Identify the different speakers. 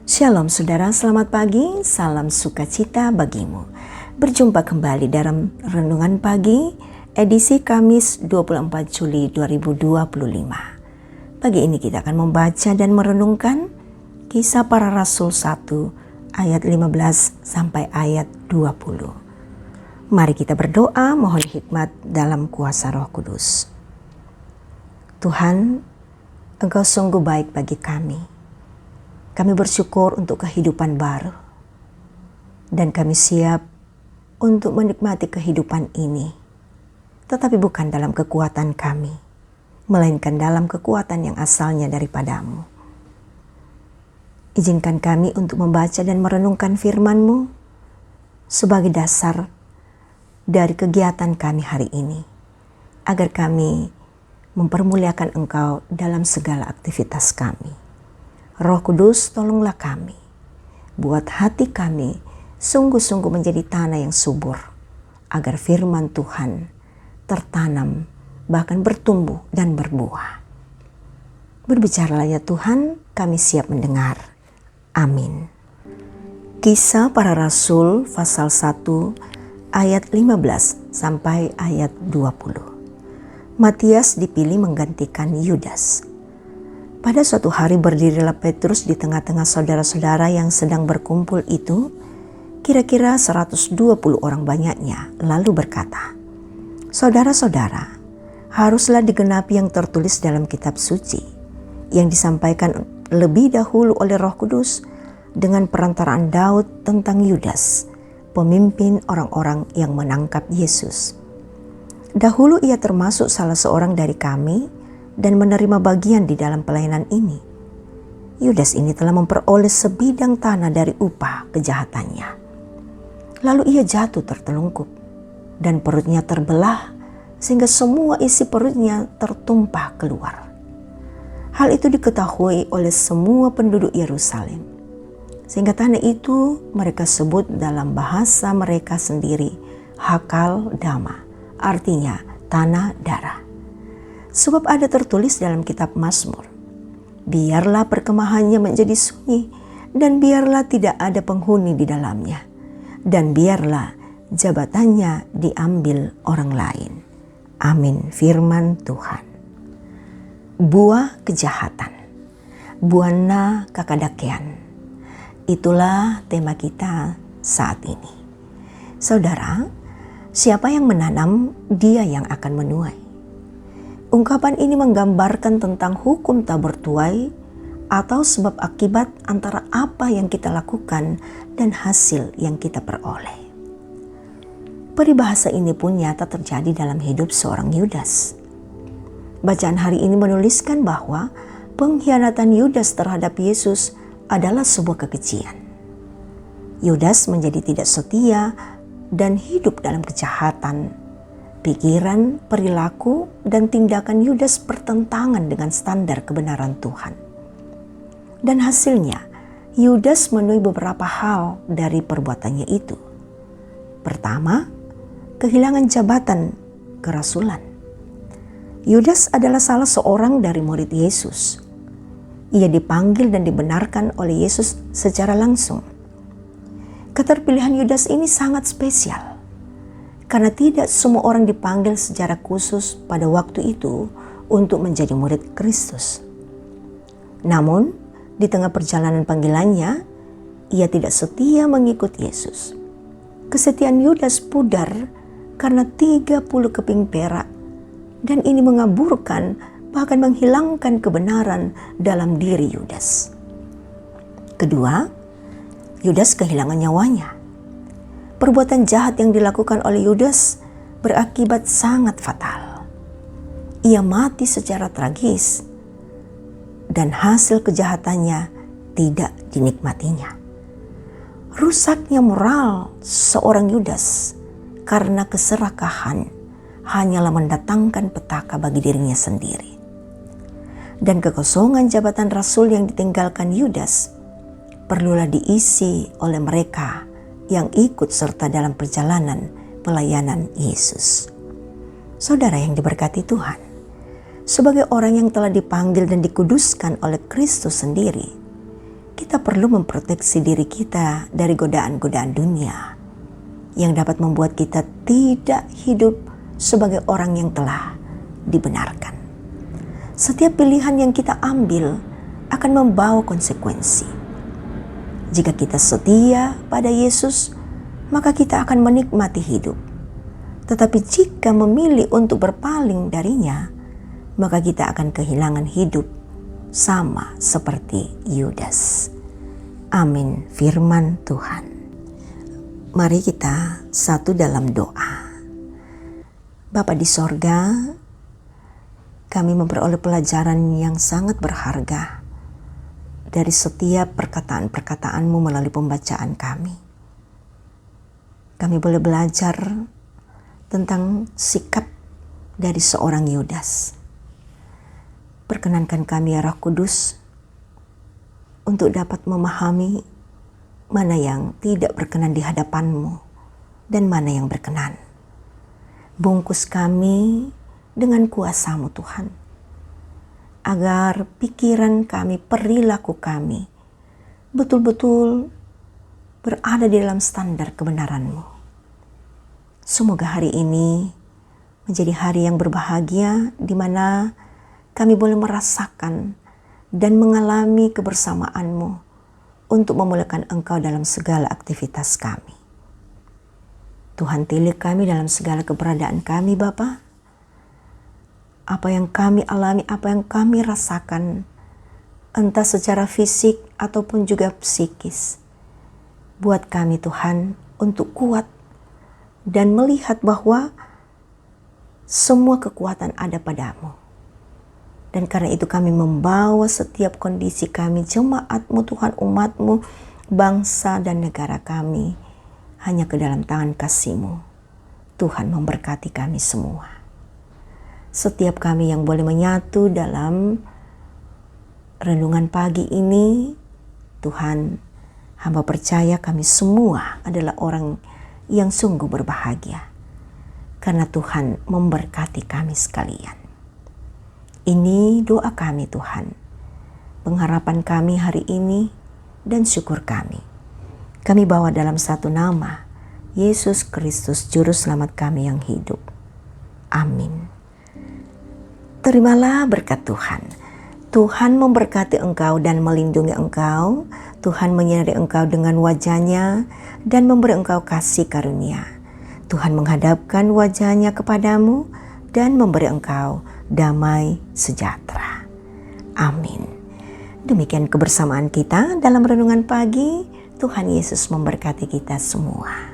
Speaker 1: Shalom saudara, selamat pagi, salam sukacita bagimu. Berjumpa kembali dalam Renungan Pagi, edisi Kamis 24 Juli 2025. Pagi ini kita akan membaca dan merenungkan Kisah Para Rasul 1 ayat 15 sampai ayat 20. Mari kita berdoa mohon hikmat dalam kuasa Roh Kudus. Tuhan, Engkau sungguh baik bagi kami. Kami bersyukur untuk kehidupan baru, dan kami siap untuk menikmati kehidupan ini, tetapi bukan dalam kekuatan kami, melainkan dalam kekuatan yang asalnya daripadamu. Izinkan kami untuk membaca dan merenungkan firman-Mu sebagai dasar dari kegiatan kami hari ini, agar kami mempermuliakan Engkau dalam segala aktivitas kami. Roh Kudus, tolonglah kami, buat hati kami sungguh-sungguh menjadi tanah yang subur, agar firman Tuhan tertanam, bahkan bertumbuh dan berbuah. Berbicaralah ya Tuhan, kami siap mendengar. Amin. Kisah Para Rasul pasal 1 ayat 15 sampai ayat 20. Matias dipilih menggantikan Yudas. Pada suatu hari berdirilah Petrus di tengah-tengah saudara-saudara yang sedang berkumpul itu, kira-kira 120 orang banyaknya, lalu berkata, "Saudara-saudara, haruslah digenapi yang tertulis dalam kitab suci, yang disampaikan lebih dahulu oleh Roh Kudus dengan perantaraan Daud tentang Yudas, pemimpin orang-orang yang menangkap Yesus. Dahulu ia termasuk salah seorang dari kami, dan menerima bagian di dalam pelayanan ini. Yudas ini telah memperoleh sebidang tanah dari upah kejahatannya. Lalu ia jatuh tertelungkup dan perutnya terbelah sehingga semua isi perutnya tertumpah keluar. Hal itu diketahui oleh semua penduduk Yerusalem, sehingga tanah itu mereka sebut dalam bahasa mereka sendiri Hakal Dama, artinya tanah darah. Sebab ada tertulis dalam kitab Mazmur, biarlah perkemahannya menjadi sunyi, dan biarlah tidak ada penghuni di dalamnya, dan biarlah jabatannya diambil orang lain." Amin. Firman Tuhan. Buah kejahatan, buana kakadakean. Itulah tema kita saat ini. Saudara, siapa yang menanam, dia yang akan menuai. Ungkapan ini menggambarkan tentang hukum tak bertuai atau sebab akibat antara apa yang kita lakukan dan hasil yang kita peroleh. Peribahasa ini pun nyata terjadi dalam hidup seorang Yudas. Bacaan hari ini menuliskan bahwa pengkhianatan Yudas terhadap Yesus adalah sebuah kekejian. Yudas menjadi tidak setia dan hidup dalam kejahatan. Pikiran, perilaku, dan tindakan Yudas bertentangan dengan standar kebenaran Tuhan. Dan hasilnya, Yudas menuai beberapa hal dari perbuatannya itu. Pertama, kehilangan jabatan kerasulan. Yudas adalah salah seorang dari murid Yesus. Ia dipanggil dan dibenarkan oleh Yesus secara langsung. Keterpilihan Yudas ini sangat spesial, karena tidak semua orang dipanggil secara khusus pada waktu itu untuk menjadi murid Kristus. Namun, di tengah perjalanan panggilannya, ia tidak setia mengikut Yesus. Kesetiaan Yudas pudar karena 30 keping perak, dan ini mengaburkan bahkan menghilangkan kebenaran dalam diri Yudas. Kedua, Yudas kehilangan nyawanya. Perbuatan jahat yang dilakukan oleh Yudas berakibat sangat fatal. Ia mati secara tragis, dan hasil kejahatannya tidak dinikmatinya. Rusaknya moral seorang Yudas karena keserakahan hanyalah mendatangkan petaka bagi dirinya sendiri. Dan kekosongan jabatan rasul yang ditinggalkan Yudas perlulah diisi oleh mereka yang ikut serta dalam perjalanan pelayanan Yesus. Saudara yang diberkati Tuhan, sebagai orang yang telah dipanggil dan dikuduskan oleh Kristus sendiri, kita perlu memproteksi diri kita dari godaan-godaan dunia yang dapat membuat kita tidak hidup sebagai orang yang telah dibenarkan. Setiap pilihan yang kita ambil akan membawa konsekuensi. Jika kita setia pada Yesus, maka kita akan menikmati hidup. Tetapi jika memilih untuk berpaling darinya, maka kita akan kehilangan hidup sama seperti Yudas. Amin, firman Tuhan. Mari kita satu dalam doa. Bapa di sorga, kami memperoleh pelajaran yang sangat berharga dari setiap perkataan-perkataan-Mu melalui pembacaan kami. Kami boleh belajar tentang sikap dari seorang Yudas. Perkenankan kami ya Roh Kudus untuk dapat memahami mana yang tidak berkenan di hadapan-Mu dan mana yang berkenan. Bungkus kami dengan kuasa-Mu Tuhan, agar pikiran kami, perilaku kami betul-betul berada di dalam standar kebenaran-Mu. Semoga hari ini menjadi hari yang berbahagia di mana kami boleh merasakan dan mengalami kebersamaan-Mu untuk memuliakan Engkau dalam segala aktivitas kami. Tuhan, tilik kami dalam segala keberadaan kami Bapa. Apa yang kami alami, apa yang kami rasakan, entah secara fisik ataupun juga psikis. Buat kami Tuhan untuk kuat dan melihat bahwa semua kekuatan ada pada-Mu. Dan karena itu kami membawa setiap kondisi kami, jemaat-Mu Tuhan, umat-Mu, bangsa dan negara kami, hanya ke dalam tangan kasih-Mu. Tuhan memberkati kami semua. Setiap kami yang boleh menyatu dalam renungan pagi ini, Tuhan, hamba percaya kami semua adalah orang yang sungguh berbahagia. Karena Tuhan memberkati kami sekalian. Ini doa kami Tuhan, pengharapan kami hari ini dan syukur kami. Kami bawa dalam satu nama, Yesus Kristus Juru Selamat kami yang hidup. Amin. Terimalah berkat Tuhan. Tuhan memberkati engkau dan melindungi engkau. Tuhan menyinari engkau dengan wajah-Nya dan memberi engkau kasih karunia. Tuhan menghadapkan wajah-Nya kepadamu dan memberi engkau damai sejahtera. Amin. Demikian kebersamaan kita dalam renungan pagi. Tuhan Yesus memberkati kita semua.